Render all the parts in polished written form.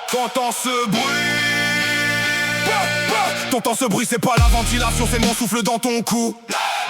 T'entends ce bruit? T'entends ce bruit, c'est pas la ventilation, c'est mon souffle dans ton cou.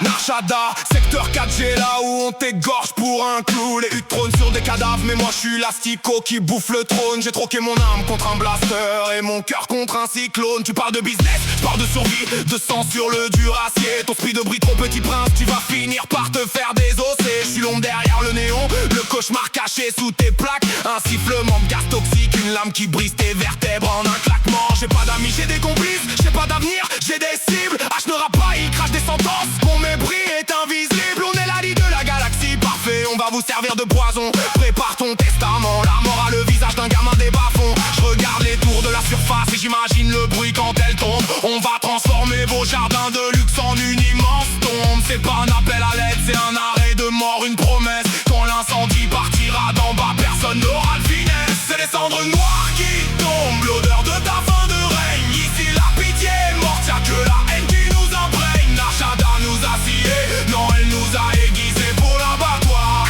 Narshada, secteur 4G, là où on t'égorge pour un clou. Les huttes trônent sur des cadavres, mais moi je suis l'astico qui bouffe le trône. J'ai troqué mon âme contre un blaster et mon cœur contre un cyclone. Tu parles de business, je parle de survie, de sang sur le dur acier. Ton speed de brille trop petit prince, tu vas finir par te faire désosser. Je suis l'ombre derrière le néon, le cauchemar caché sous tes plaques. Un sifflement de gaz toxique, une lame qui brise tes vertèbres en un claquement. J'ai pas d'amis, j'ai des complices, j'ai pas d'avenir, j'ai des cibles. H ne rappe pas, il crache des sentences. Mon mépris est invisible, on est la lie de la galaxie. Parfait, on va vous servir de poison. Prépare ton testament, la mort a le visage d'un gamin des bas-fonds. Je regarde les tours de la surface et j'imagine le bruit quand elle tombe. On va transformer vos jardins de luxe en une immense tombe. C'est pas un appel à l'aide, c'est un arrêt de mort, une promesse. Quand l'incendie partira d'en bas, personne n'aura le finesse. C'est les cendres noires qui tombent, l'odeur de ta fin de règne. Ici la pitié est morte, y'a que la haine qui nous imprègne. Narshada nous a sciés, non elle nous a aiguisés pour l'abattoir.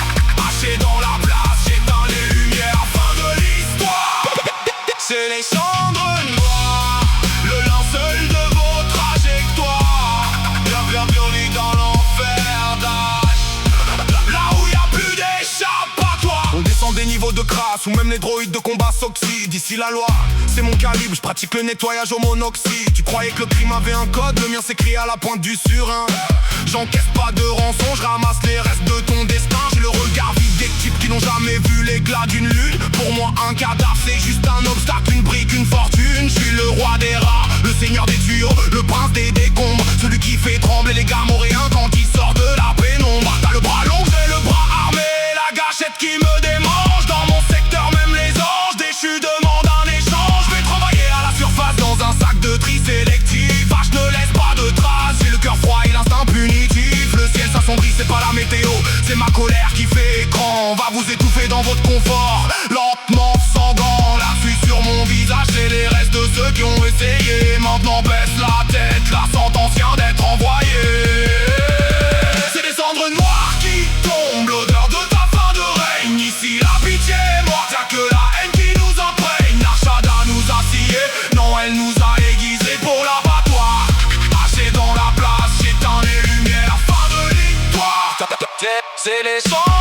Haché dans la place, j'éteins les lumières, fin de l'histoire. C'est les cendres noires, le linceul de vos trajectoires. Bienvenue dans l'enfer d'H, là où y'a plus d'échappatoire. On descend des niveaux de crasse où même les droïdes de combat s'oxydent. Ici la loi, c'est mon calibre, je pratique le nettoyage au monoxyde. Tu croyais que le crime avait un code, le mien s'écrit à la pointe du surin. J'encaisse pas de rançon, je ramasse les restes de ton destin. J'ai le regard vide des types qui n'ont jamais vu l'éclat d'une lune. Pour moi un cadavre c'est juste un obstacle, une brique, une fortune. Je suis le roi des rats, le seigneur des tuyaux, le prince des décombres. Celui qui fait trembler les gamoréens quand il sort de la pénombre. T'as le bras long, j'ai le bras armé, la gâchette qui me démange. Dans mon secteur même les anges déchus demandent un échange. Je vais travailler à la surface dans un sac de tri sélectif. Ah, je ne laisse pas de traces, j'ai le cœur froid et l'instinct punitif. Le ciel s'assombrit, c'est pas la météo, c'est ma colère qui fait écran. On va vous étouffer dans votre confort, lentement sanguant. La suie sur mon visage, c'est les restes de ceux qui ont essayé. Maintenant baisse la tête, la sentence vient d'être envoyée. C'est des cendres noires qui tombent, l'odeur de ta fin de règne. Ici la pitié est morte, y'a que la haine qui nous imprègne. Narshada nous a sciés, non elle nous a aiguisés pour l'abattoir. Haché dans la place, j'éteins les lumières, fin de l'histoire. C'est les cendres